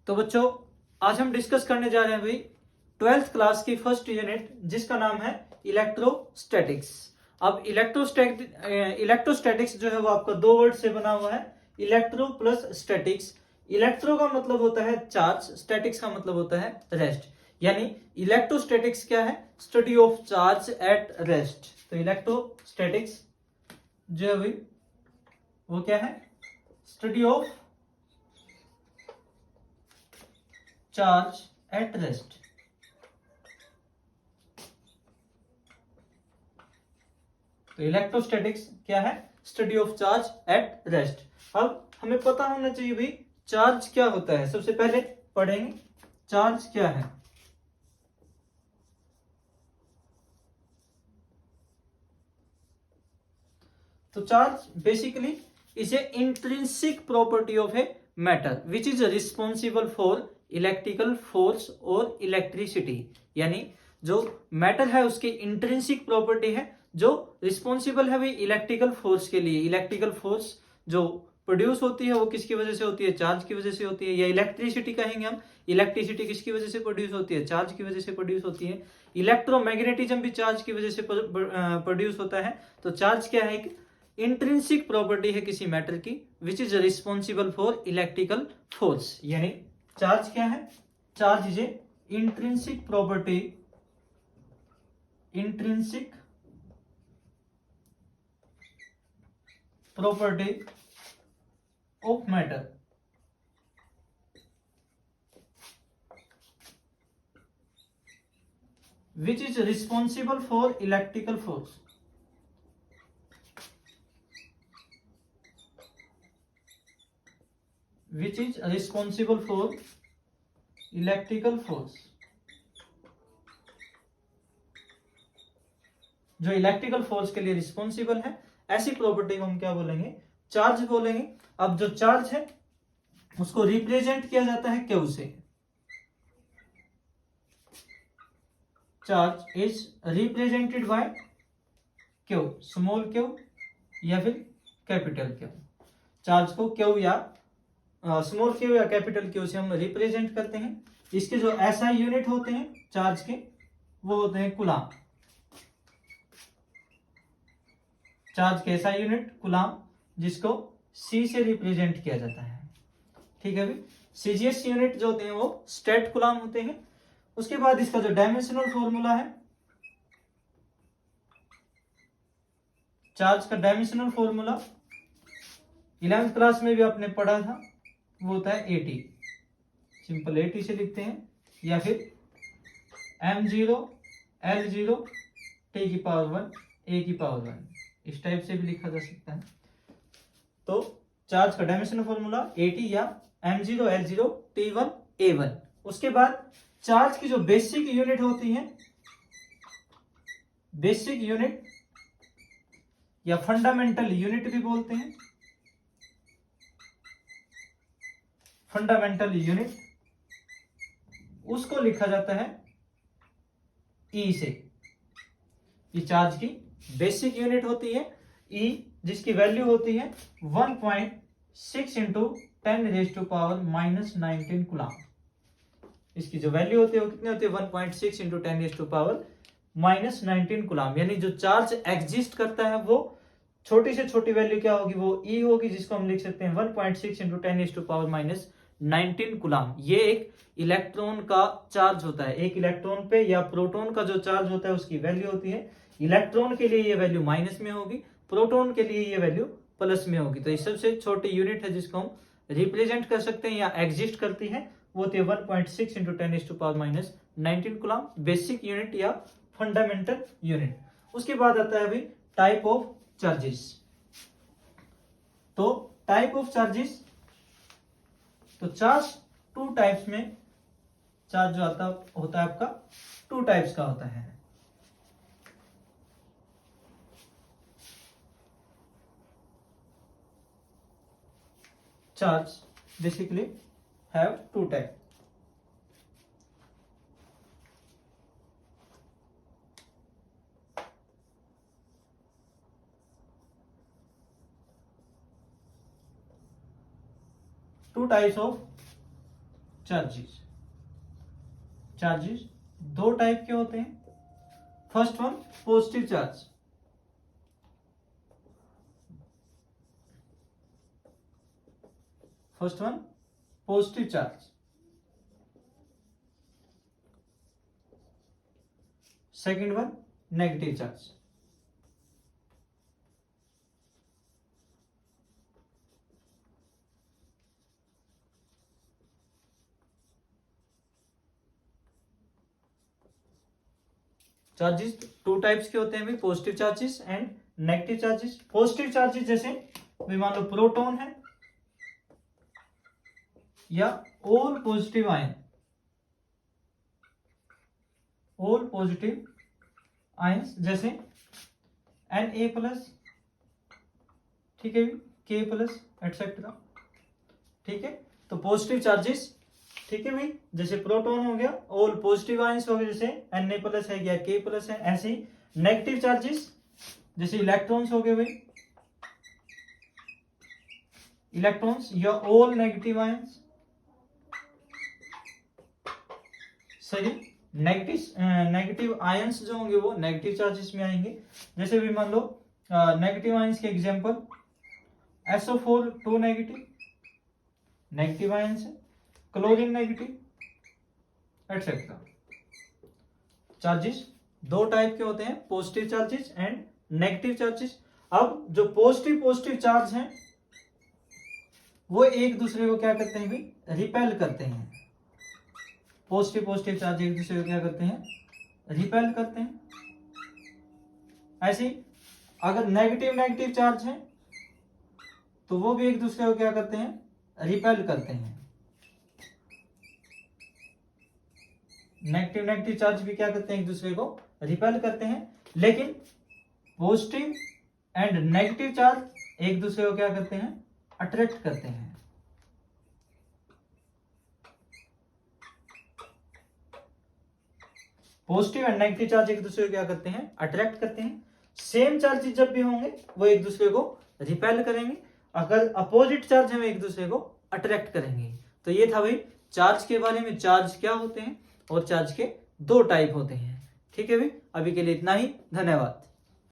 तो बच्चों आज हम डिस्कस करने जा रहे हैं भाई 12th क्लास की फर्स्ट यूनिट जिसका नाम है इलेक्ट्रोस्टैटिक्स। अब इलेक्ट्रोस्टैटिक्स जो है वो आपका दो वर्ड से बना हुआ है, इलेक्ट्रो प्लस स्टैटिक्स। इलेक्ट्रो का मतलब होता है चार्ज, स्टैटिक्स का मतलब होता है रेस्ट। यानी इलेक्ट्रोस्टैटिक्स क्या है? Study of charge at rest. तो इलेक्ट्रोस्टैटिक्स जो है भाई वो क्या है? Study of charge at rest. तो इलेक्ट्रोस्टैटिक्स क्या है? Study of charge at rest. अब हमें पता होना चाहिए भाई चार्ज क्या होता है। सबसे पहले पढ़ेंगे चार्ज क्या है। तो charge basically is a intrinsic property of a matter which is responsible for electrical force और इलेक्ट्रिसिटी। यानी जो मैटर है उसकी इंट्रिंसिक प्रॉपर्टी है जो रिस्पॉन्सिबल है भाई इलेक्ट्रिकल फोर्स के लिए। इलेक्ट्रिकल फोर्स जो प्रोड्यूस होती है वो किसकी वजह से होती है? चार्ज की वजह से होती है। या इलेक्ट्रिसिटी कहेंगे हम, इलेक्ट्रिसिटी किसकी वजह से प्रोड्यूस होती है? चार्ज की वजह से प्रोड्यूस होती है। इलेक्ट्रोमैग्नेटिज्म भी चार्ज की वजह से प्रोड्यूस होता है। तो चार्ज क्या है? एक इंट्रिंसिक प्रॉपर्टी है किसी मैटर की which is responsible for electrical force. यानी चार्ज क्या है? Charge is a intrinsic property, intrinsic property of matter which is responsible for electrical force, which is responsible for electrical force। जो electrical force के लिए responsible है ऐसी property को हम क्या बोलेंगे? चार्ज बोलेंगे। अब जो चार्ज है उसको रिप्रेजेंट किया जाता है क्यू से। Charge is represented by Q, small Q या फिर कैपिटल क्यू। चार्ज को क्यू या स्मॉल क्यू या कैपिटल क्यू से हम रिप्रेजेंट करते हैं। इसके जो एसआई यूनिट होते हैं चार्ज के वो होते हैं कूलाम। चार्ज के एसआई यूनिट कूलाम, जिसको सी से रिप्रेजेंट किया जाता है। ठीक है भाई। सीजीएस यूनिट जो होते हैं वो स्टेट कूलाम होते हैं। उसके बाद इसका जो डायमेंशनल फॉर्मूला है, चार्ज का डायमेंशनल फॉर्मूला 11th क्लास में भी आपने पढ़ा था, वो होता है एटी। सिंपल एटी से लिखते हैं या फिर m0 l0 t की पावर 1 a की पावर 1, इस टाइप से भी लिखा जा सकता है। तो चार्ज का डायमेंशनल फॉर्मूला एटी या m0 l0 t1 a1। उसके बाद चार्ज की जो बेसिक यूनिट होती है, बेसिक यूनिट या फंडामेंटल यूनिट भी बोलते हैं, फंडामेंटल यूनिट, उसको लिखा जाता है ई से। ये चार्ज की बेसिक यूनिट होती है ई, जिसकी वैल्यू होती है 1.6 इंटू 10⁻⁻19 कूलाम। इसकी जो वैल्यू होती है वो कितनी होती है? 1.6 इंटू 10⁻⁻19 कूलाम। यानी जो चार्ज एग्जिस्ट करता है वो छोटी से छोटी वैल्यू क्या होगी? वो ई होगी, जिसको हम लिख सकते हैं 1.6 इंटू 10⁻⁻19 कूलाम। ये एक इलेक्ट्रॉन का चार्ज होता है। एक इलेक्ट्रॉन पे या प्रोटॉन का जो चार्ज होता है उसकी वैल्यू होती है। इलेक्ट्रॉन के लिए ये वैल्यू माइनस में होगी, प्रोटॉन के लिए ये वैल्यू प्लस में होगी। तो ये सबसे छोटी यूनिट है जिसको हम रिप्रेजेंट कर सकते हैं या एग्जिस्ट करती है, वो होती है 1.6 इंटू 10⁻⁻19 कूलाम, बेसिक यूनिट या फंडामेंटल यूनिट। उसके बाद आता है भाई टाइप ऑफ चार्जेस। तो टाइप ऑफ चार्जेस, तो चार्ज टू टाइप्स में, चार्ज जो आता होता है आपका टू टाइप्स का होता है। Charge basically have two type. two types of charges. Charges दो टाइप के होते हैं। First one positive charge. First one positive charge, second one negative charge. Charges two types के होते हैं भाई, positive charges and negative charges. Positive charges जैसे भी मान लो प्रोटॉन है या all positive ion, all positive ions जैसे Na+, ठीक है, K+ एटसेट्रा, ठीक है। तो पॉजिटिव चार्जेस, ठीक है भाई, जैसे प्रोटॉन हो गया, ऑल पॉजिटिव आयंस हो गए, जैसे Na+ है या K+ है। ऐसे ही नेगेटिव चार्जेस जैसे इलेक्ट्रॉन्स हो गए भाई, इलेक्ट्रॉन्स या ऑल नेगेटिव आयंस। सही, नेगेटिव आयंस जो होंगे वो नेगेटिव चार्जेस में आएंगे। जैसे भी मान लो नेगेटिव आयंस के एग्जांपल SO4 2 नेगेटिव आयंस है, क्लोरीन नेगेटिव एटसेट्रा। चार्जेस दो टाइप के होते हैं, positive charges and negative charges. अब जो पॉजिटिव चार्ज हैं वो एक दूसरे को क्या करते हैं भाई, रिपेल करते हैं। पॉजिटिव चार्ज एक दूसरे को क्या करते हैं, रिपेल करते हैं। ऐसे अगर नेगेटिव चार्ज है तो वो भी एक दूसरे को क्या करते हैं, रिपेल करते हैं। नेगेटिव चार्ज भी क्या करते हैं, एक दूसरे को रिपेल करते हैं। लेकिन पॉजिटिव एंड नेगेटिव चार्ज एक दूसरे को क्या करते हैं, अट्रैक्ट करते हैं। पॉजिटिव एंड नेगेटिव चार्ज एक दूसरे को क्या करते हैं, अट्रैक्ट करते हैं। सेम चार्जेस जब भी होंगे वो एक दूसरे को रिपेल करेंगे। अगर अपोजिट चार्ज है वो एक दूसरे को अट्रैक्ट करेंगे। तो ये था भाई चार्ज के बारे में, चार्ज क्या होते हैं और चार्ज के दो टाइप होते हैं। ठीक है भाई, अभी के लिए इतना ही, धन्यवाद।